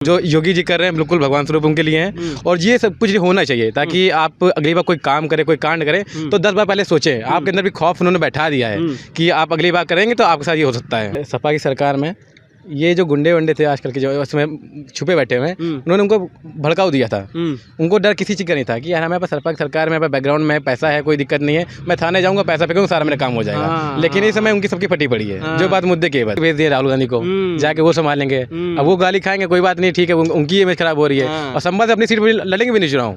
जो योगी जी कर रहे हैं बिल्कुल भगवान स्वरूप उनके लिए हैं। और ये सब कुछ होना चाहिए ताकि आप अगली बार कोई काम करें, कोई कांड करें तो 10 बार पहले सोचें। आपके अंदर भी खौफ उन्होंने बैठा दिया है कि आप अगली बार करेंगे तो आपके साथ ये हो सकता है। सपा की सरकार में ये जो गुंडे वंडे थे आजकल के जो उसमें छुपे बैठे हुए हैं, उन्होंने उनको भड़काऊ दिया था। उनको डर किसी चीज़ का नहीं था कि यार हमारे पास सपा की सरकार में बैकग्राउंड में पैसा है, कोई दिक्कत नहीं है, मैं थाने जाऊँगा, पैसा फेंकूँगा, सारा मेरा काम हो जाएगा। लेकिन इस समय उनकी सबकी फटी पड़ी है। जो बात मुद्दे की बात भेज दिए राहुल गांधी को, जाके वो संभालेंगे। अब वो गाली खाएंगे, कोई बात नहीं, ठीक है, उनकी इमेज खराब हो रही है। और संभल से अपनी सीट पर लड़ेंगे भी नहीं चुनाव,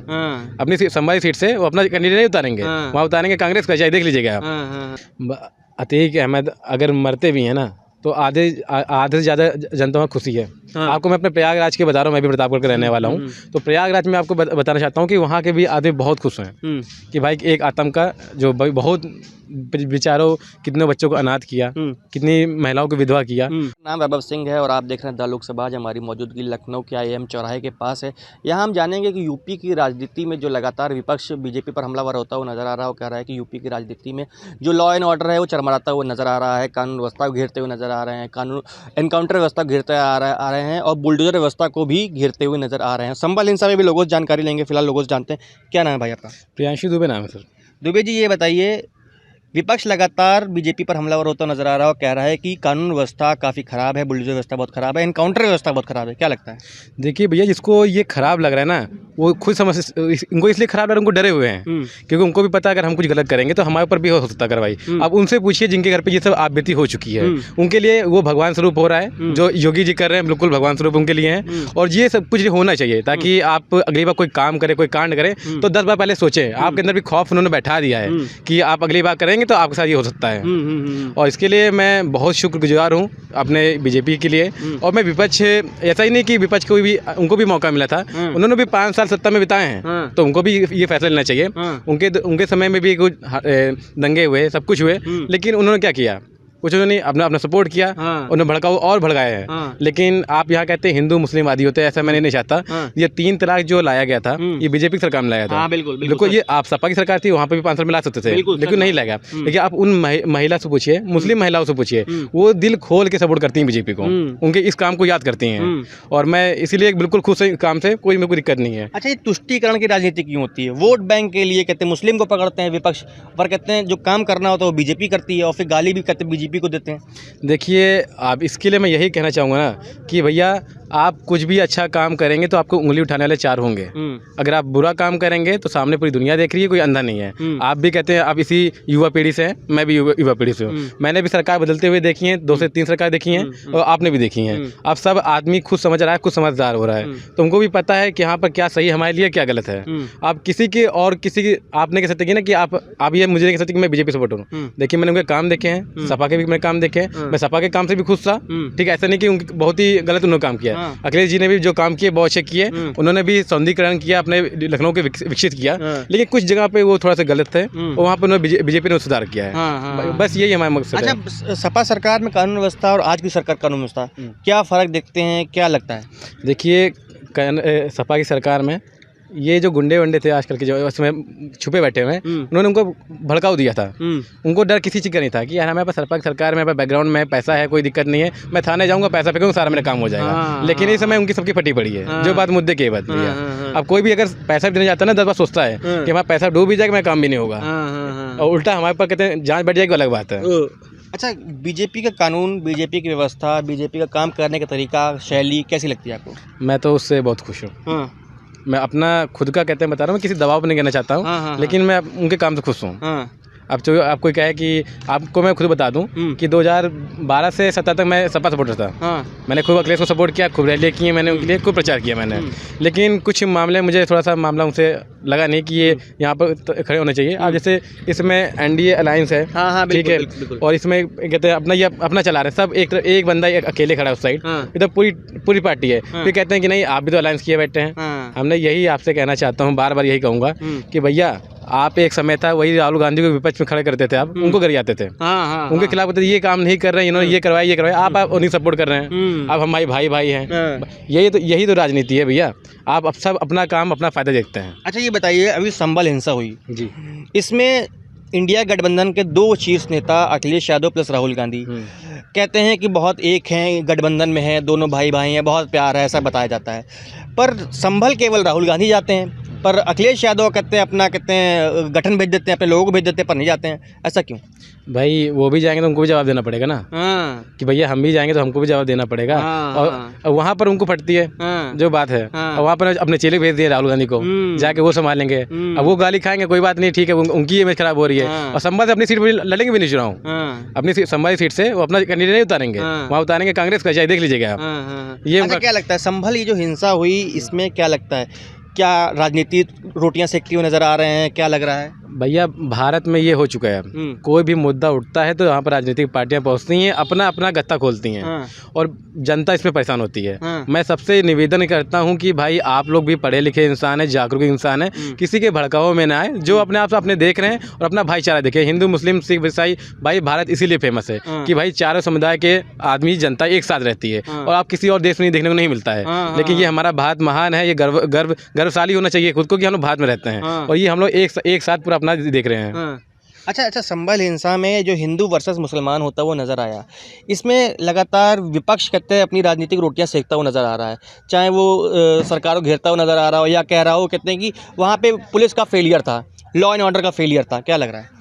अपनी संभाली सीट से वो अपना कैंडिडेट नहीं उतारेंगे, वहाँ उतारेंगे कांग्रेस का, चाहे देख लीजिएगा आप। अतीक अहमद अगर मरते भी हैं ना तो आधे से ज़्यादा जनता में खुशी है। आपको मैं अपने प्रयागराज के बता रहा हूँ, मैं भी प्रतापगढ़ का रहने वाला हूँ। तो प्रयागराज में आपको बताना चाहता हूँ कि वहाँ के भी आदमी बहुत खुश हैं कि भाई एक आतंक का जो बहुत बेचारों कितने बच्चों को अनाथ किया, कितनी महिलाओं को विधवा किया। नाम वैभव सिंह है और आप देख रहे हैं द लोकसभा। आज हमारी मौजूदगी लखनऊ के IIM चौराहे के पास है। यहाँ हम जानेंगे कि यूपी की राजनीति में जो लगातार विपक्ष बीजेपी पर हमलावर होता हुआ नजर आ रहा है, वो कह रहा है कि यूपी की राजनीति में जो लॉ एंड ऑर्डर है वो चरमराता हुआ नजर आ रहा है, कानून व्यवस्था को घेरते हुए नजर आ रहे हैं, कानून एनकाउंटर व्यवस्था को घेरते आ रहे हैं और बुलडोजर व्यवस्था को भी घेरते हुए नजर आ रहे हैं। संभल हिंसा में भी लोगों से जानकारी लेंगे। फिलहाल लोगों से जानते हैं, क्या नाम है भाई आपका? प्रियांशु दुबे नाम है सर। दुबे जी, ये बताइए, विपक्ष लगातार बीजेपी पर हमलावर होता नजर आ रहा है और कह रहा है कि कानून व्यवस्था काफ़ी ख़राब है, बुलडोजर व्यवस्था बहुत ख़राब है, एनकाउंटर व्यवस्था बहुत ख़राब है, क्या लगता है? देखिए भैया, जिसको ये ख़राब लग रहा है ना वो खुद समझ, इनको इसलिए ख़राब लग रहा है, उनको डरे हुए हैं क्योंकि उनको भी पता है अगर हम कुछ गलत करेंगे तो हमारे ऊपर भी हो सकता है कार्रवाई। अब उनसे पूछिए जिनके घर पे ये सब आपबीती हो चुकी है, उनके लिए वो भगवान स्वरूप हो रहा है। जो योगी जी कर रहे हैं बिल्कुल भगवान स्वरूप उनके लिए हैं। और ये सब कुछ होना चाहिए ताकि आप अगली बार कोई काम करें, कोई कांड करें तो 10 बार पहले सोचें। आपके अंदर भी खौफ उन्होंने बैठा दिया है कि आप अगली बार करेंगे तो आपके साथ ये हो सकता है। और इसके लिए मैं बहुत शुक्रगुजार हूँ अपने बीजेपी के लिए। और मैं विपक्ष, ऐसा ही नहीं कि विपक्ष को भी, उनको भी मौका मिला था, उन्होंने भी 5 साल सत्ता में बिताए हैं, तो उनको भी ये फैसला लेना चाहिए। उनके समय में भी कुछ दंगे हुए, सब कुछ हुए, लेकिन उन्होंने क्या किया? कुछ उन्होंने अपना सपोर्ट किया, उन्हें भड़काऊ और भड़काए हैं। लेकिन आप यहाँ कहते हैं हिंदू मुस्लिम आदि होते हैं, ऐसा मैंने नहीं चाहता। ये 3 तलाक जो लाया गया था ये बीजेपी सरकार में लाया था। बिल्कुल ये आप सपा की सरकार थी, वहाँ पे भी 5 साल में ला सकते थे, लेकिन नहीं लाया। लेकिन आप उन महिला से पूछिए, मुस्लिम महिलाओं से पूछिए, वो दिल खोल के सपोर्ट करती हैं बीजेपी को, उनके इस काम को याद करती हैं। और मैं इसीलिए बिल्कुल खुश हूँ काम से, कोई मेरे को दिक्कत नहीं है। अच्छा, ये तुष्टीकरण की राजनीति क्यों होती है? वोट बैंक के लिए कहते हैं मुस्लिम को पकड़ते हैं विपक्ष, पर कहते हैं जो काम करना होता है वो बीजेपी करती है और फिर गाली भी कहते हैं बीजेपी को देते हैं। देखिए, आप इसके लिए मैं यही कहना चाहूँगा ना कि भैया आप कुछ भी अच्छा काम करेंगे तो आपको उंगली उठाने वाले 4 होंगे। अगर आप बुरा काम करेंगे तो सामने पूरी दुनिया देख रही है, कोई अंधा नहीं है। आप भी कहते हैं आप इसी युवा पीढ़ी से हैं, मैं भी युवा पीढ़ी से हूँ। मैंने भी सरकार बदलते हुए देखी है, 2 से 3 सरकार देखी हैं और आपने भी देखी हैं। अब सब आदमी खुद समझ रहा है, खुद समझदार हो रहा है, तो उनको भी पता है कि यहाँ पर क्या सही है हमारे लिए, क्या गलत है। आप किसी के और किसी की आप नहीं कह सकते कि ना कि आप ये मुझे नहीं कह सकते कि मैं बीजेपी सपोर्ट हूँ। देखिए, मैंने उनके काम देखे हैं, सपा के भी मैंने काम देखे हैं, मैं सपा के काम से भी खुश था। ठीक है, ऐसा नहीं कि उनके बहुत ही गलत उन्होंने काम किया। अखिलेश जी ने भी जो काम किए बहुत अच्छे किए, उन्होंने भी सौंदर्यीकरण किया, अपने लखनऊ के विकसित किया। लेकिन कुछ जगह पे वो थोड़ा सा गलत थे और वहाँ पे उन्होंने बीजेपी ने सुधार किया है। बस यही हमारा मकसद है। अच्छा, सपा सरकार में कानून व्यवस्था और आज की सरकार कानून व्यवस्था क्या फ़र्क देखते हैं, क्या लगता है? देखिए, सपा की सरकार में ये जो गुंडे वंडे थे आजकल के जो उसमें छुपे बैठे हुए हैं, उन्होंने उनको भड़काऊ दिया था। उनको डर किसी चीज़ का नहीं था कि यार हमारे पास सपा की सरकार में बैकग्राउंड में पैसा है, कोई दिक्कत नहीं है, मैं थाने जाऊँगा, पैसा फेंकूँगा, सारा मेरा काम हो जाएगा। लेकिन इस समय उनकी सबकी फटी पड़ी है। जो बात मुद्दे की बात भैया, अब कोई भी अगर पैसा देने जाता है ना 10 बार सोचता है कि हमारा पैसा डूब भी जाएगा, मेरा काम भी नहीं होगा, और उल्टा हमारे पास कहते हैं जाँच बैठ जाएगी, अलग बात है। अच्छा, बीजेपी का कानून, बीजेपी की व्यवस्था, बीजेपी का काम करने का तरीका, शैली कैसी लगती है आपको? मैं तो उससे बहुत खुश हूँ। मैं अपना खुद का कहते हैं बता रहा हूँ, किसी दबाव पर नहीं कहना चाहता हूँ, लेकिन मैं उनके काम से खुश हूँ। अब जो आपको क्या है कि आपको मैं खुद बता दूं कि 2012 से 17 तक मैं सपा सपोर्टर था। मैंने खूब अखिलेश को सपोर्ट किया, खूब रैलियाँ की हैं मैंने उनके लिए, खूब प्रचार किया मैंने। लेकिन कुछ मामले मुझे थोड़ा सा मामला उनसे लगा नहीं कि ये यहाँ पर खड़े होने चाहिए। अब जैसे इसमें NDA अलायंस है, ठीक है, और इसमें कहते हैं अपना ये अपना चला रहे हैं सब, एक बंदा अकेले खड़ा है उस साइड, इधर पूरी पार्टी है। फिर कहते हैं कि नहीं आप भी तो अलायंस किए बैठे हैं। हमने यही आपसे कहना चाहता हूँ, बार बार यही कहूँगा कि भैया आप एक समय था वही राहुल गांधी को विपक्ष में खड़े करते थे, आप उनको गरियाते थे, उनके खिलाफ कहते थे ये काम नहीं कर रहे हैं, इन्होंने ये करवाया, आप उन्हें सपोर्ट कर रहे हैं। अब हमारे भाई हैं, यही तो राजनीति है भैया। आप अब सब अपना काम, अपना फायदा देखते हैं। अच्छा, ये बताइए, अभी संभल हिंसा हुई जी, इसमें इंडिया गठबंधन के दो शीर्ष नेता अखिलेश यादव प्लस राहुल गांधी कहते हैं कि बहुत एक हैं, गठबंधन में हैं, दोनों भाई भाई हैं, बहुत प्यार है, ऐसा बताया जाता है। पर संभल केवल राहुल गांधी जाते हैं, पर अखिलेश यादव कहते हैं गठन भेज देते हैं, अपने लोगों को भेज देते हैं, पर नहीं जाते हैं। ऐसा क्यों? भाई वो भी जाएंगे तो उनको भी जवाब देना पड़ेगा ना, कि भैया हम भी जाएंगे तो हमको भी जवाब देना पड़ेगा। और वहाँ पर उनको फटती है जो बात है, और वहाँ पर अपने चेले भेज दिए राहुल गांधी को, जाके वो संभालेंगे। अब वो गाली खाएंगे, कोई बात नहीं, ठीक है, उनकी इमेज खराब हो रही है। और संभल से अपनी सीट पर लड़ेंगे भी नहीं चुनाव, अपनी संभल सीट से वो अपना कैंडिडेट नहीं उतारेंगे, वहाँ उतारेंगे कांग्रेस का, चाहे देख लीजिएगा आप। ये क्या लगता है संभल ये जो हिंसा हुई इसमें क्या लगता है, क्या राजनीति रोटियां सेकती हुई नजर आ रहे हैं, क्या लग रहा है? भैया भारत में ये हो चुका है, कोई भी मुद्दा उठता है तो यहाँ पर राजनीतिक पार्टियां पहुँचती हैं, अपना अपना गत्ता खोलती हैं, और जनता इसमें परेशान होती है। मैं सबसे निवेदन करता हूँ कि भाई आप लोग भी पढ़े लिखे इंसान हैं, जागरूक इंसान हैं, किसी के भड़काओ में ना आए, जो अपने आप से अपने देख रहे हैं और अपना भाईचारा देखें। हिंदू मुस्लिम सिख ईसाई, भाई भारत इसीलिए फेमस है कि भाई चारों समुदाय के आदमी जनता एक साथ रहती है, और आप किसी और देश में देखने को नहीं मिलता है। लेकिन ये हमारा भारत महान है, ये गर्वशाली होना चाहिए खुद को कि हम लोग भारत में रहते हैं, और ये हम लोग एक साथ पूरा अपना देख रहे हैं। अच्छा, संभल हिंसा में जो हिंदू वर्सेस मुसलमान होता वो नज़र आया, इसमें लगातार विपक्ष कहते हैं अपनी राजनीतिक रोटियां सेकता हुआ नज़र आ रहा है, चाहे वो सरकार को घेरता हुआ नज़र आ रहा हो या कह रहा हो कहते हैं कि वहाँ पे पुलिस का फेलियर था, लॉ एंड ऑर्डर का फेलियर था। क्या लग रहा है?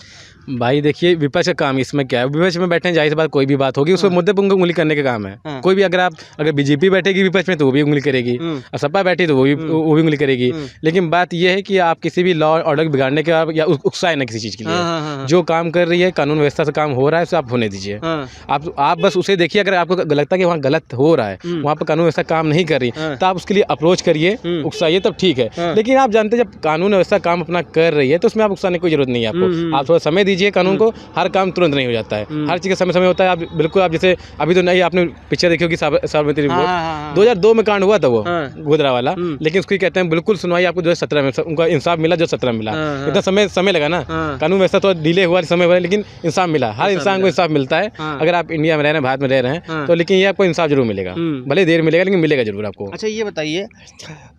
भाई देखिए विपक्ष का काम इसमें क्या है, विपक्ष में बैठे हैं, जाहिर सी बात कोई भी बात होगी उसको मुद्दे पर उनको उंगली करने का काम है। कोई भी अगर बीजेपी बैठेगी विपक्ष में तो वो भी उंगली करेगी, और सपा बैठी तो वो भी उंगली करेगी। लेकिन बात ये है कि आप किसी भी लॉ ऑर्डर बिगाड़ने के या उकसाए ना किसी चीज़ के लिए, जो काम कर रही है कानून व्यवस्था से काम हो रहा है उसे आप होने दीजिए। आप बस उसे देखिए, अगर आपको लगता है कि वहाँ गलत हो रहा है, वहाँ पर कानून व्यवस्था काम नहीं कर रही, तो आप उसके लिए अप्रोच करिए, उकसाइए, तब ठीक है। लेकिन आप जानते हैं जब कानून व्यवस्था काम अपना कर रही है तो उसमें आप उकसाने की कोई जरूरत नहीं है आपको। आप थोड़ा समय दीजिए कानून को, हर काम तुरंत नहीं हो जाता है, हर चीज़ का समय होता है। आप बिल्कुल, आप जैसे अभी तो नहीं, आपने पिक्चर देखी होगी साबरमती रिपोर्ट, 2002 में कांड हुआ था वो गोधरा वाला, लेकिन उसको कहते हैं बिल्कुल सुनवाई आपको 2017 में उनका इंसाफ मिला, जो 17 मिला। इतना समय लगा ना, कानून व्यवस्था तो डिले हुआ, समय हुआ, लेकिन इंसाफ मिला। हर इंसान को इंसाफ मिलता है अगर आप इंडिया में रह रहे हैं, भारत में रह रहे हैं तो, लेकिन ये आपको इंसाफ जरूर मिलेगा, भले देर मिलेगा लेकिन मिलेगा जरूर आपको। अच्छा ये बताइए,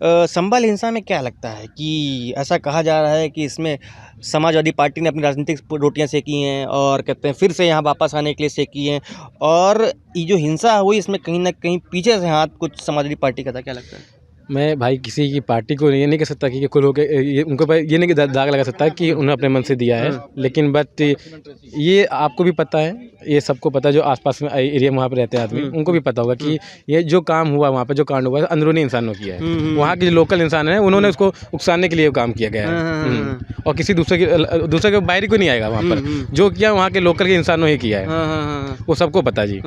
संभल हिंसा में क्या लगता है कि ऐसा कहा जा रहा है कि इसमें समाजवादी पार्टी ने अपनी राजनीतिक रोटियां सेकी हैं और कहते हैं फिर से यहाँ वापस आने के लिए सेकी हैं, और ये जो हिंसा हुई इसमें कहीं ना कहीं पीछे से हाथ कुछ समाजवादी पार्टी का था? क्या लगता है? मैं भाई किसी की पार्टी को ये नहीं कह सकता कि कुल होकर उनको ये नहीं दाग लगा सकता कि उन्होंने अपने मन से दिया है, लेकिन बट ये आपको भी पता है, ये सबको पता है, जो आसपास में एरिया में वहाँ पर रहते हैं आदमी, उनको भी पता होगा कि ये जो काम हुआ वहाँ पर, जो कांड हुआ है, अंदरूनी इंसानों किया है। वहाँ के जो लोकल इंसान है उन्होंने उसको उकसाने के लिए काम किया गया है, और किसी दूसरे के बाहरी को नहीं आएगा। वहाँ पर जो किया वहाँ के लोकल के इंसानों ही किया है, वो सबको पता जी।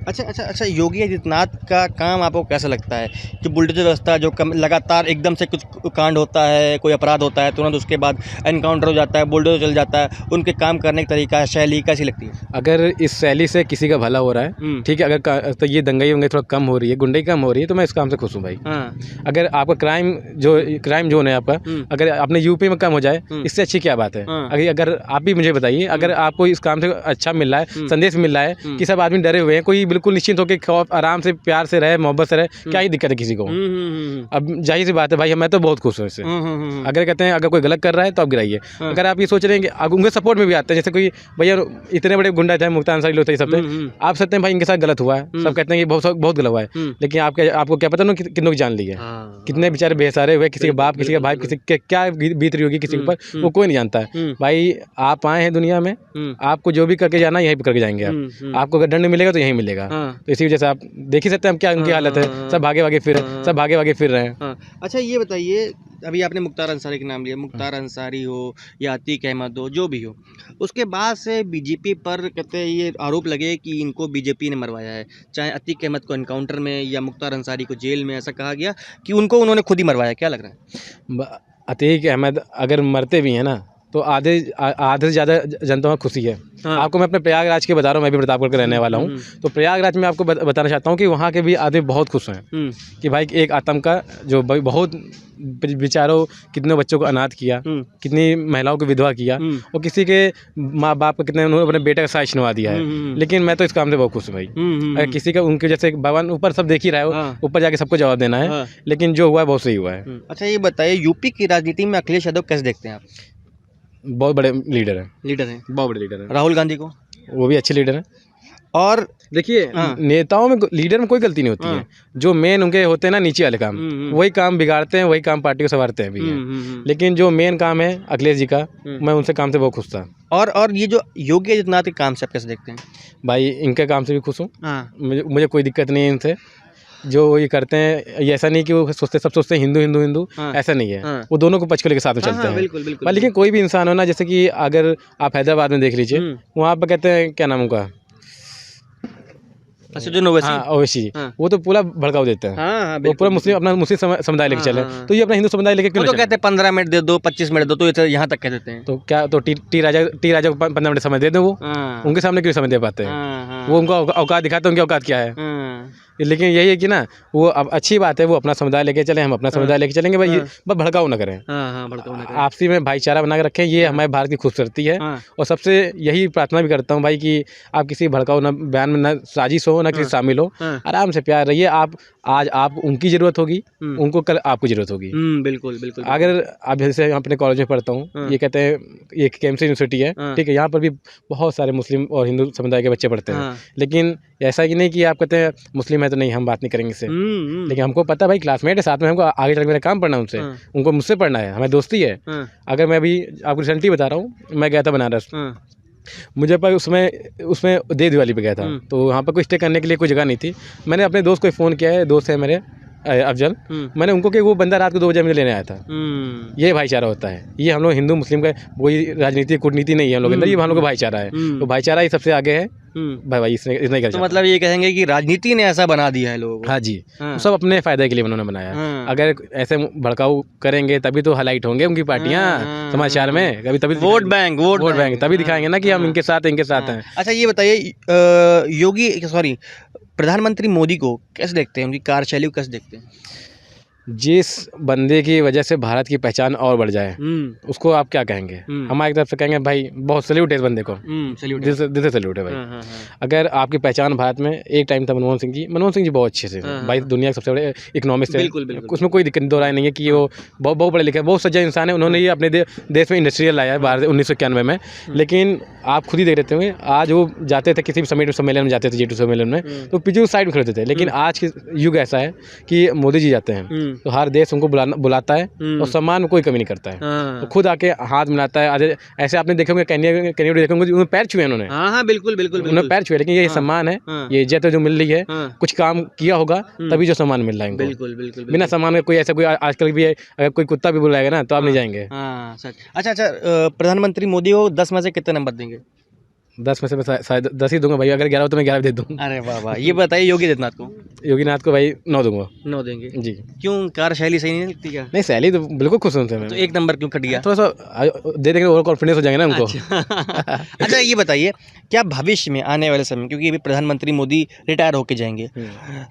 अच्छा, योगी आदित्यनाथ का काम आपको कैसा लगता है कि बुलडोजर व्यवस्था जो लगातार एकदम से कुछ कांड होता है, कोई अपराध होता है, तुरंत उसके बाद एनकाउंटर हो जाता है, बुलडोजर चल जाता है, उनके काम करने का तरीका, शैली कैसी लगती है? अगर इस शैली से किसी का भला हो रहा है, ठीक है, अगर तो ये दंगाई वंगाई थोड़ा कम हो रही है, गुंडाई कम हो रही है, तो मैं इस काम से खुश हूँ भाई। अगर आपका क्राइम जोन है आपका, अगर अपने यूपी में कम हो जाए, इससे अच्छी क्या बात है? अगर आप भी मुझे बताइए, अगर आपको इस काम से अच्छा मिल रहा है, संदेश मिल रहा है कि सब आदमी डरे हुए हैं, कोई बिल्कुल निश्चिंत होकर खौफ आराम से प्यार से रहे, मोहब्बत से रहे, क्या ही दिक्कत है किसी को? अब जाहिर सी बात है भाई, मैं तो बहुत खुश हूँ इससे। अगर कहते हैं अगर कोई गलत कर रहा है तो आप गिराइए। अगर आप ये सोच रहे हैं कि उनके सपोर्ट में भी आते हैं, जैसे कोई भैया इतने बड़े गुंडा थे, मुक्ता अंसारी लोग थे, सब थे, आप सकते हैं भाई इनके साथ गलत हुआ है, सब कहते हैं कि बहुत गलत हुआ है, लेकिन आपको क्या पता कितनों की जान ली है, कितने बेचारे बेसहारे हुए, किसी के बाप, किसी का भाई, किसी के क्या बीत रही होगी किसी के ऊपर, वो कोई नहीं जानता है। भाई आप आए हैं दुनिया में, आपको जो भी करके जाना यहीं पर करके जाएंगे आप, आपको अगर दंड मिलेगा तो यहीं मिलेगा। तो इसी वजह से आप देख ही सकते हैं हम क्या उनकी हालत है, सब भागे भागे फिर रहे हैं। अच्छा ये बताइए, अभी आपने मुख्तार अंसारी का नाम लिया, मुख्तार अंसारी हो या अतीक अहमद हो, जो भी हो, उसके बाद से बीजेपी पर कहते हैं ये आरोप लगे कि इनको बीजेपी ने मरवाया है, चाहे अतीक अहमद को एनकाउंटर में या मुख्तार अंसारी को जेल में, ऐसा कहा गया कि उन्होंने खुद ही मरवाया। क्या लग रहा है? अतीक अहमद अगर मरते भी हैं ना तो आधे से ज़्यादा जनता में खुशी है। आपको मैं अपने प्रयागराज के बता रहा हूँ, मैं भी प्रतापगढ़ का रहने वाला हूँ, तो प्रयागराज में आपको बताना चाहता हूँ कि वहाँ के भी आदमी बहुत खुश हैं कि भाई एक आतंक का जो बहुत बेचारों कितने बच्चों को अनाथ किया, कितनी महिलाओं को विधवा किया, और किसी के माँ बाप को कितने उन्होंने अपने बेटे का साया छिनवा दिया है। लेकिन मैं तो इस काम से बहुत खुश हूँ भाई। अगर किसी का उनके जैसे भगवान ऊपर सब देख ही रहा है, ऊपर जाके सबको जवाब देना है, लेकिन जो हुआ है बहुत सही हुआ है। अच्छा ये बताइए, यूपी की राजनीति में अखिलेश यादव कैसे देखते हैं आप? बहुत बड़े लीडर हैं, लीडर हैं। बहुत बड़े लीडर हैं। राहुल गांधी को? वो भी अच्छे लीडर हैं। और देखिए हाँ। नेताओं में लीडर में कोई गलती नहीं होती है, जो मेन उनके होते हैं ना नीचे वाले काम, वही काम बिगाड़ते हैं, वही काम पार्टी को संवारते हैं भी हैं। लेकिन जो मेन काम है अखिलेश जी का, मैं उनसे काम से बहुत खुश था। और ये जो योगी आदित्यनाथ के काम से आप कैसे देखते हैं? भाई इनके काम से भी खुश हूँ, हाँ। मुझे कोई दिक्कत नहीं है इनसे। जो ये करते हैं, ये ऐसा नहीं कि वो सब सोचते हैं हिंदू हिंदू हिंदू, हाँ। ऐसा नहीं है। हाँ। वो दोनों को पक्ष को लेकर साथ में हाँ, चलते हाँ, हैं। बिल्कुल बिल्कुल। भाई लेकिन कोई भी इंसान हो ना, जैसे कि अगर आप हैदराबाद में देख लीजिए, वहाँ पर कहते हैं क्या नाम उनका, असदुद्दीन ओवैसी। हाँ ओवैसी, हाँ। वो तो पूरा भड़काऊ देते हैं। हाँ, हाँ, वो पूरा मुस्लिम, अपना मुस्लिम समुदाय लेके चले, तो ये अपना हिंदू समुदाय लेके क्यों वो तो ना कहते हैं 15 मिनट दे दो, 25 मिनट दो, तो ये यहाँ तक कह देते हैं। तो क्या, तो टी राजा को 15 मिनट समय दे दो, वो उनके सामने क्यों समय दे पाते हैं? वो उनको औकात दिखाते हैं, उनकी औकात क्या है? लेकिन यही है कि ना, वो अब अच्छी बात है, वो अपना समुदाय लेके चले, हम अपना समुदाय लेके चलेंगे भाई, बस भड़काऊ ना करें। आपसी में भाईचारा बना के रखें, ये हमारे भारत की खूबसूरती है। और सबसे यही प्रार्थना भी करता हूँ भाई कि आप किसी भड़काऊ ना बयान में ना साजिश हो, ना किसी शामिल हो, आराम से प्यार रहिए। आज आप उनकी ज़रूरत होगी, उनको कल आपको ज़रूरत होगी। बिल्कुल बिल्कुल। अगर आप जैसे अपने कॉलेज में पढ़ता हूँ, ये कहते हैं, ये केम्स यूनिवर्सिटी है, ठीक है, यहाँ पर भी बहुत सारे मुस्लिम और हिंदू समुदाय के बच्चे पढ़ते हैं। लेकिन ऐसा कि नहीं कि आप कहते हैं मुस्लिम है तो नहीं, हम बात नहीं करेंगे इससे। लेकिन हमको पता है भाई, क्लासमेट है साथ में, हमको आगे चल मेरा काम पढ़ना है उनसे, उनको मुझसे पढ़ना है, हमारी दोस्ती है। अगर मैं अभी आपको रिसेंटली बता रहा हूँ, मैं गया था बनारस, मुझे पर उसमें देव दिवाली पे गया था, तो वहाँ पर कोई स्टे करने के लिए कोई जगह नहीं थी। मैंने अपने दोस्त को फ़ोन किया है, दोस्त है मेरे अफजल, मैंने उनको कि वो बंदा रात को 2 बजे मुझे लेने आया था। ये भाईचारा होता है, ये हम लोग हिंदू मुस्लिम का कोई राजनीति कूटनीति नहीं है हम लोग के अंदर, ये हम लोग का भाईचारा है। तो भाईचारा ही सबसे आगे है भाई, इसने कर। तो मतलब ये कहेंगे कि राजनीति ने ऐसा बना दिया है लोगों को। हाँ जी, तो सब अपने फायदे के लिए उन्होंने बनाया। अगर ऐसे भड़काऊ करेंगे तभी तो हाईलाइट होंगे उनकी पार्टियां समाचार में, कभी तभी वोट बैंक तभी दिखाएंगे ना कि हम इनके साथ हैं। अच्छा ये बताइए, प्रधानमंत्री मोदी को कैसे देखते हैं, उनकी कार्यशैली को कैसे देखते हैं? जिस बंदे की वजह से भारत की पहचान और बढ़ जाए, उसको आप क्या कहेंगे? हमारी तरफ से कहेंगे भाई बहुत सैल्यूट है इस बंदे को, दिल से सैल्यूट है भाई। अगर आपकी पहचान भारत में, एक टाइम था मनमोहन सिंह जी बहुत अच्छे से भाई, दुनिया के सबसे बड़े इकोनॉमिस्ट है, उसमें कोई दिक्कत दो राय नहीं है कि वो बहुत पढ़े लिखे, बहुत सज्जन इंसान है। उन्होंने ये अपने देश में इंडस्ट्रियल लाया है 1991 में। लेकिन आप खुद ही देख लेते होंगे, आज वो जाते थे किसी भी सम्मेलन में जाते थे, G2 सम्मेलन में, तो पीछे साइड में खड़े होते थे। लेकिन आज के युग ऐसा है कि मोदी जी जाते हैं तो हर देश उनको बुलाता है और सम्मान में कोई कमी नहीं करता है। तो खुद आके हाथ मिलाता है। ऐसे आपने देखे होंगे कन्या देखे होंगे, उन्होंने पैर छुए, उन्होंने। हाँ बिल्कुल, उन्होंने पैर छुए। लेकिन ये सम्मान है, ये इज्जत है जो मिल रही है, कुछ काम किया होगा तभी जो सम्मान मिल रहा है। बिल्कुल बिना सम्मान में कोई ऐसा कोई आजकल भी है, अगर कोई कुत्ता भी बुलाएगा ना तो आप नहीं जाएंगे। अच्छा, प्रधानमंत्री मोदी को 10 में से कितने नंबर देंगे? 10 में से मैं शायद 10 ही दूंगा भाई, अगर 11 हो तो मैं 11 दे दूँ। अरे वाह। ये बताइए योगी आदित्यनाथ को भाई 9 दूंगा। 9 देंगे जी। क्यों, कार्यशैली सही नहीं लगती क्या? नहीं, शैली तो बिल्कुल खुश हूँ उनसे मैं। तो 1 नंबर क्यों कट गया? थोड़ा सा दे देंगे, ओवर कॉन्फिडेंस हो जाएंगे ना उनको। अच्छा ये बताइए, क्या भविष्य में आने वाले समय, क्योंकि अभी प्रधानमंत्री मोदी रिटायर होके जाएंगे,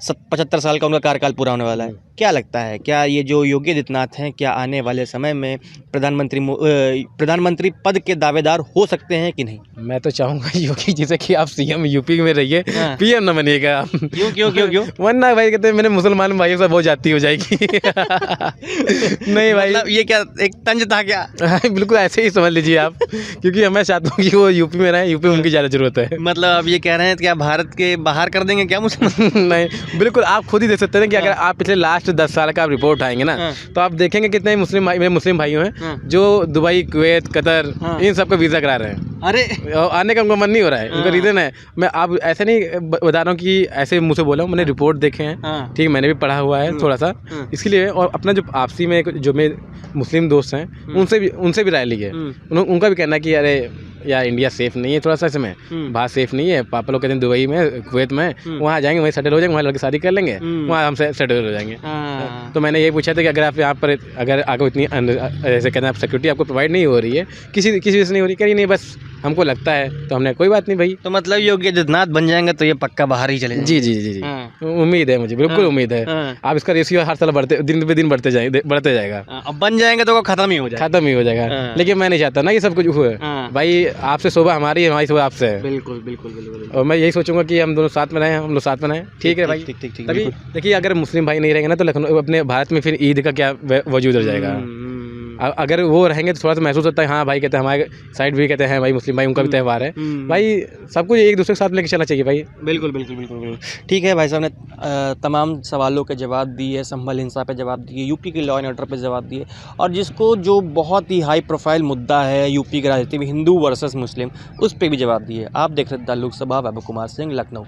75 साल का उनका कार्यकाल पूरा होने वाला है, क्या लगता है, क्या ये जो योगी आदित्यनाथ हैं, क्या आने वाले समय में प्रधानमंत्री पद के दावेदार हो सकते हैं कि नहीं? मैं तो चाहूँगा योगी जी से कि आप सीएम यूपी में रहिए, पीएम ना बनिएगा। क्यों? वरना भाई कहते हैं मेरे मुसलमान भाइयों से बहुत जाती हो जाएगी। नहीं भाई, मतलब ये क्या एक तंज था क्या? बिल्कुल ऐसे ही समझ लीजिए आप, क्योंकि मैं चाहता हूँ कि वो यूपी में रहे, यूपी में उनकी ज़्यादा जरूरत है। मतलब आप ये कह रहे हैं कि आप भारत के बाहर कर देंगे क्या मुसलमान? नहीं, बिल्कुल आप खुद ही देख सकते हैं कि अगर आप पिछले लास्ट 10 साल का आप रिपोर्ट उठाएंगे ना, तो आप देखेंगे कितने मुस्लिम भाइयों हैं जो दुबई, कुवैत, कतर, इन सबका वीज़ा करा रहे हैं। अरे आने का उनको मन नहीं हो रहा है, उनका रीज़न है, मैं आप ऐसे नहीं बता रहा हूँ कि ऐसे मुझसे बोला हूँ, मैंने रिपोर्ट देखे हैं, ठीक, मैंने भी पढ़ा हुआ है थोड़ा सा, इसके लिए। और अपना जो आपसी में जो मेरे मुस्लिम दोस्त हैं, उनसे भी राय ली है। उनका भी कहना है कि अरे यार इंडिया सेफ नहीं है, थोड़ा सा इसमें बात सेफ नहीं है। पापा लोग कहते हैं दुबई में, कुवैत में, वहाँ जाएंगे, वहीं सेटल हो जाएंगे, वहाँ लड़के शादी कर लेंगे, वहाँ हम सेटल हो जाएंगे। तो मैंने ये पूछा था कि अगर आप यहाँ पर अगर आगे इतनी ऐसे कहते हैं सिक्योरिटी आपको प्रोवाइड नहीं हो रही है, किसी वजह से नहीं हो रही, कहीं नहीं, बस हमको लगता है, तो हमने कोई बात नहीं भाई। तो मतलब योगी आदित्यनाथ बन जाएंगे तो ये पक्का बाहर ही चले जाएंगे? जी, उम्मीद है मुझे, बिल्कुल उम्मीद है। आप इसका रेशियो हर साल दिन पे दिन बढ़ते जाएगा। अब बन जाएंगे तो खत्म ही हो जाएगा। लेकिन मैं नहीं चाहता ना ये सब कुछ हुए भाई, आपसे शोभा हमारी है, हमारी शोभा आपसे है। बिल्कुल। और मैं यही सोचूंगा कि हम दोनों साथ में रहें, हम लोग साथ में रहें, ठीक है भाई। तभी देखिए, अगर मुस्लिम भाई नहीं रहेंगे ना तो लखनऊ अपने भारत में फिर ईद का क्या वजूद रह जाएगा। अगर वो रहेंगे तो थोड़ा सा महसूस होता है हाँ भाई कहते हैं हमारे साइड भी कहते हैं भाई मुस्लिम भाई उनका भी त्यौहार है भाई, सब कुछ एक दूसरे के साथ लेके चलना चाहिए भाई। बिल्कुल बिल्कुल बिल्कुल बिल्कुल ठीक है। भाई साहब ने तमाम सवालों के जवाब दिए, संभल हिंसा पे जवाब दिए, यूपी के लॉ एंड ऑर्डर पे जवाब दिए, और जिसको जो बहुत ही हाई प्रोफाइल मुद्दा है यूपी की राजनीति में हिंदू वर्सेस मुस्लिम, उस पे भी जवाब दिए। आप देख रहे थे द लोकसभा, बाबू कुमार सिंह, लखनऊ।